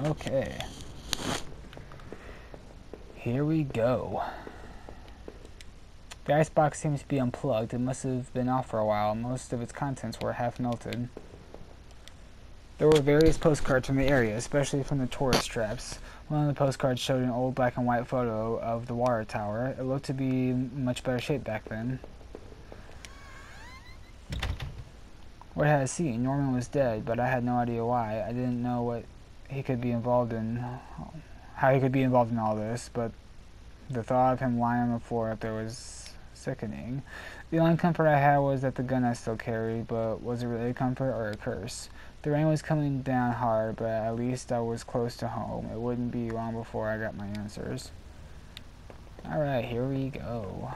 Okay. Here we go. The icebox seems to be unplugged. It must have been off for a while. Most of its contents were half melted. There were various postcards from the area, especially from the tourist traps. One of the postcards showed an old black and white photo of the water tower. It looked to be in much better shape back then. What had I seen? Norman was dead, but I had no idea why. I didn't know what he could be involved in, how he could be involved in all this, but the thought of him lying on the floor up there was sickening. The only comfort I had was that the gun I still carried, but was it really a comfort or a curse? The rain was coming down hard, but at least I was close to home. It wouldn't be long before I got my answers. Alright, here we go.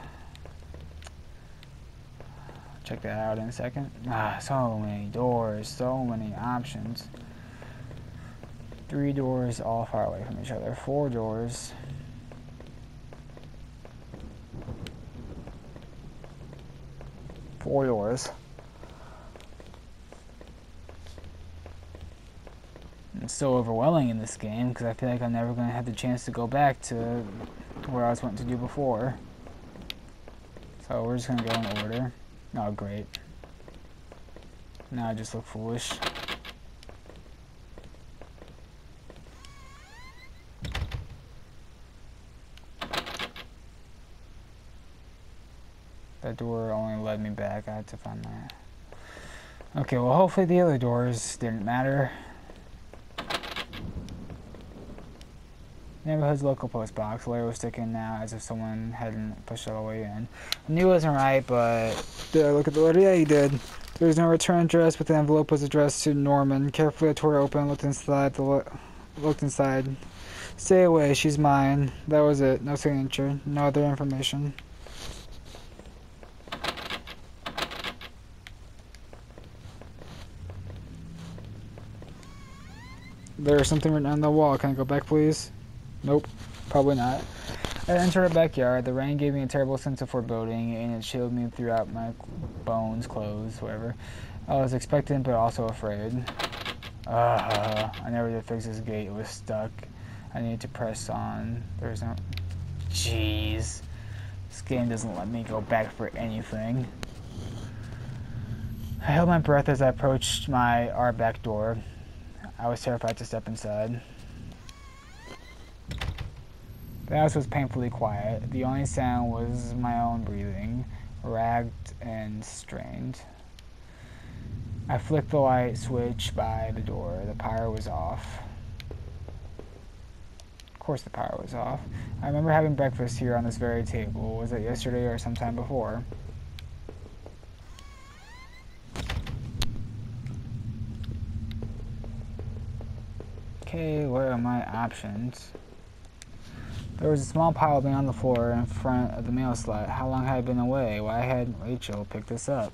Check that out in a second. So many doors, so many options. 3 doors all far away from each other. 4 doors. Four doors. It's so overwhelming in this game because I feel like I'm never going to have the chance to go back to where I was wanting to do before. So we're just going to go in order. Oh, great. Now I just look foolish. That door only led me back. I had to find that. Okay, well, hopefully the other doors didn't matter. Neighborhood's local post box. Letter was sticking now as if someone hadn't pushed it all the way in. I knew it wasn't right, but did I look at the letter? Yeah, you did. There was no return address, but the envelope was addressed to Norman. Carefully, I tore it open, looked inside. Looked inside. Stay away, she's mine. That was it. No signature. No other information. There's something written on the wall. Can I go back, please? Nope, probably not. I entered a backyard. The rain gave me a terrible sense of foreboding, and it chilled me throughout my bones, clothes, whatever. I was expectant, but also afraid. I never did fix this gate. It was stuck. I needed to press on. There's no... Jeez. This game doesn't let me go back for anything. I held my breath as I approached our back door. I was terrified to step inside. The house was painfully quiet. The only sound was my own breathing, ragged and strained. I flicked the light switch by the door. The power was off. Of course the power was off. I remember having breakfast here on this very table. Was it yesterday or sometime before? Okay, what are my options? There was a small pile laying on the floor in front of the mail slot. How long had I been away? Why hadn't Rachel picked this up?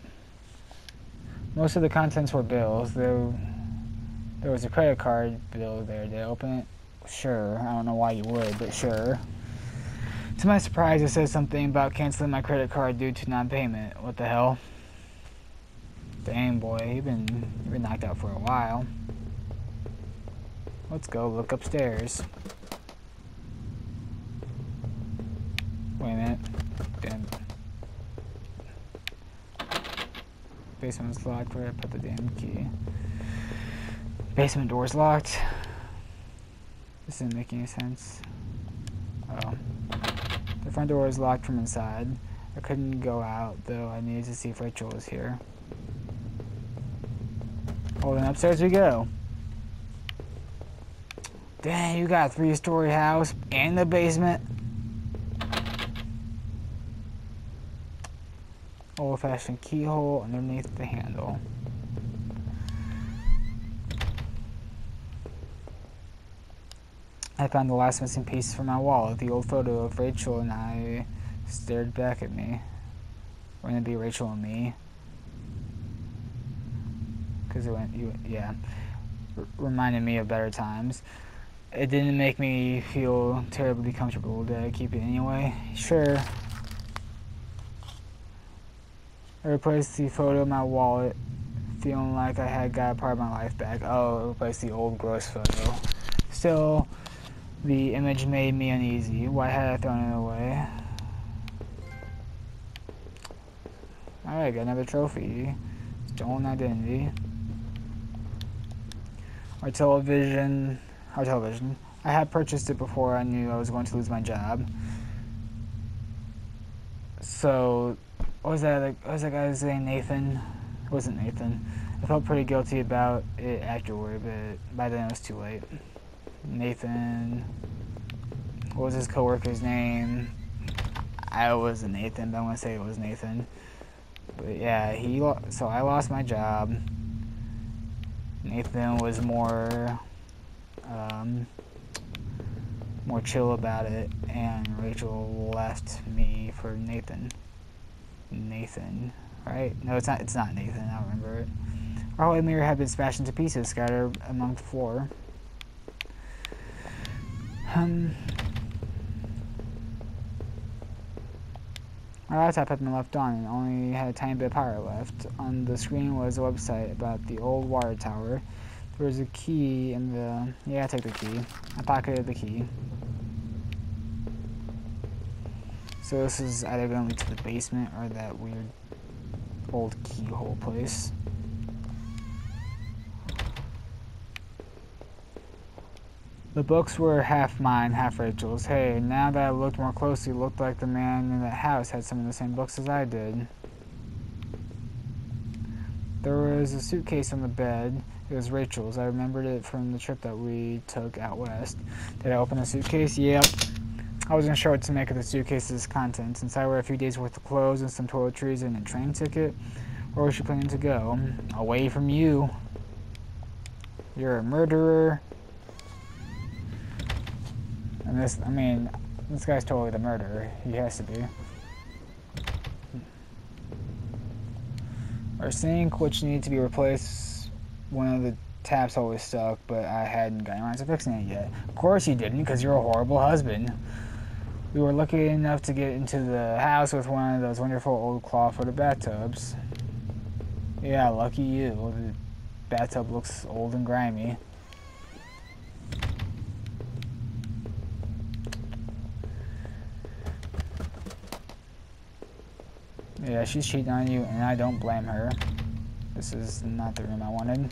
Most of the contents were bills. There was a credit card bill there. Did I open it? Sure. I don't know why you would, but sure. To my surprise, it said something about canceling my credit card due to non-payment. What the hell? Dang, boy, you've been knocked out for a while. Let's go look upstairs. Wait a minute. Damn. Basement's locked. Where did I put the damn key? Basement door's locked. This isn't making any sense. Oh. The front door is locked from inside. I couldn't go out, though I needed to see if Rachel was here. Well, then upstairs we go. Dang, you got a 3-story house and the basement. Old-fashioned keyhole underneath the handle. I found the last missing piece from my wallet. The old photo of Rachel and I stared back at me. Wouldn't it be Rachel and me? Because it went, yeah. Reminded me of better times. It didn't make me feel terribly comfortable. Did I keep it anyway? Sure. I replaced the photo in my wallet, feeling like I had got a part of my life back. Oh, I replaced the old gross photo. Still, the image made me uneasy. Why had I thrown it away? Alright, got another trophy. Stolen identity. Our television. I had purchased it before I knew I was going to lose my job. So, what was that guy's name? Nathan? It wasn't Nathan. I felt pretty guilty about it afterward, but by then it was too late. Nathan. What was his coworker's name? I wasn't Nathan, but I'm gonna say it was Nathan. But yeah, so I lost my job. Nathan was more chill about it, and Rachel left me for Nathan. Nathan, right? No, it's not Nathan. I don't remember it. Our hallway mirror had been smashed into pieces, scattered among the floor. My laptop had been left on and only had a tiny bit of power left. On the screen was a website about the old water tower. There was a key in the... Yeah, I took the key. I pocketed the key. So this is either going to lead to the basement or that weird old keyhole place. The books were half mine, half Rachel's. Hey, now that I looked more closely, it looked like the man in that house had some of the same books as I did. There was a suitcase on the bed. It was Rachel's. I remembered it from the trip that we took out west. Did I open the suitcase? Yep. I wasn't sure what to make of the suitcase's contents. Inside were a few days' worth of clothes and some toiletries and a train ticket. Where was she planning to go? Away from you. You're a murderer. And this guy's totally the murderer. He has to be. Our sink, which needed to be replaced, one of the taps always stuck, but I hadn't gotten around to fixing it yet. Of course you didn't, because you're a horrible husband. We were lucky enough to get into the house with one of those wonderful old claw-footed bathtubs. Yeah, lucky you. The bathtub looks old and grimy. Yeah, she's cheating on you, and I don't blame her. This is not the room I wanted.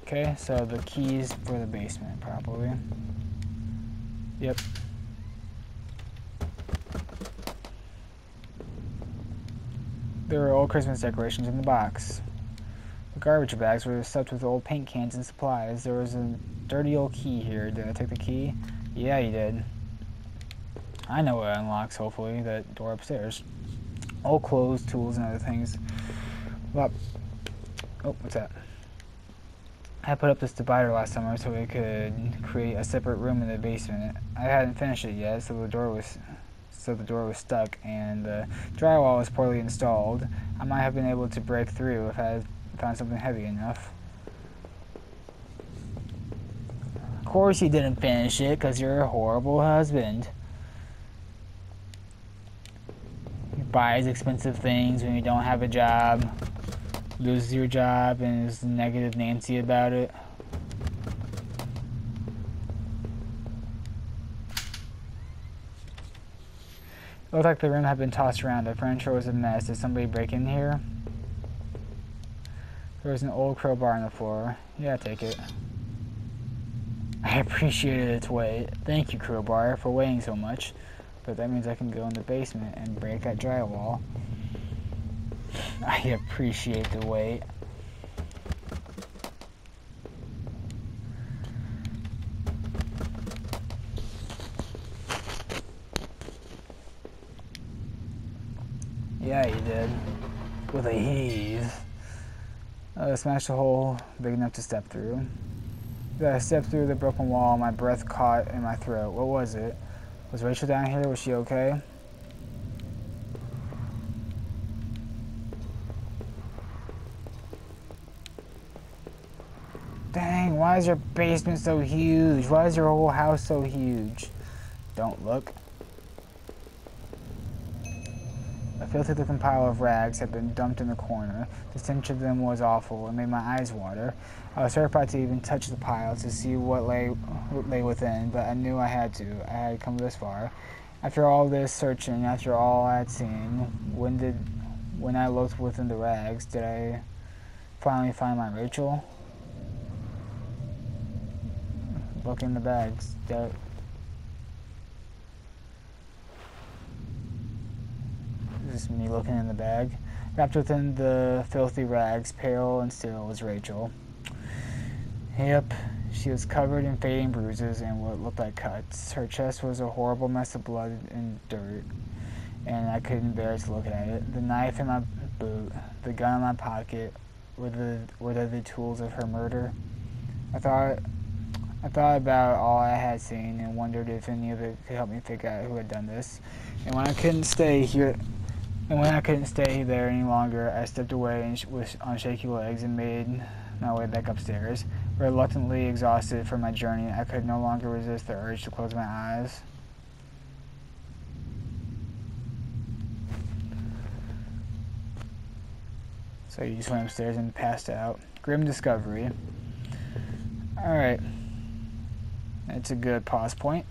Okay, so the keys for the basement, probably. Yep. There were old Christmas decorations in the box. The garbage bags were stuffed with old paint cans and supplies. There was a dirty old key here. Did I take the key? Yeah, you did. I know what unlocks, hopefully, that door upstairs. Old clothes, tools, and other things. Well, oh, what's that? I put up this divider last summer so we could create a separate room in the basement. I hadn't finished it yet, so the door was stuck, and the drywall was poorly installed. I might have been able to break through if I had found something heavy enough. Of course you didn't finish it, because you're a horrible husband. You buy expensive things when you don't have a job, lose your job, and is negative Nancy about it. It looked like the room had been tossed around. The furniture was a mess. Did somebody break in here? There was an old crowbar on the floor. Yeah, take it. I appreciated its weight. Thank you, crowbar, for weighing so much. But that means I can go in the basement and break that drywall. I appreciate the weight. Yeah, you did. With a heave. Smashed a hole big enough to step through. As I stepped through the broken wall, my breath caught in my throat. What was it? Was Rachel down here? Was she okay? Dang, why is your basement so huge? Why is your whole house so huge? Don't look. A filthy-looking pile of rags had been dumped in the corner. The stench of them was awful and made my eyes water. I was terrified to even touch the pile to see what lay within, but I knew I had to. I had come this far. After all this searching, after all I had seen, when I looked within the rags, did I finally find my Rachel? Look in the bags. This is me looking in the bag. Wrapped within the filthy rags, pale and still, was Rachel. Yep, she was covered in fading bruises and what looked like cuts. Her chest was a horrible mess of blood and dirt, and I couldn't bear to look at it. The knife in my boot, the gun in my pocket, were they the tools of her murder? I thought about all I had seen and wondered if any of it could help me figure out who had done this. And when I couldn't stay there any longer, I stepped away on shaky legs and made my way back upstairs. Reluctantly exhausted from my journey, I could no longer resist the urge to close my eyes. So you just went upstairs and passed out. Grim discovery. Alright. That's a good pause point.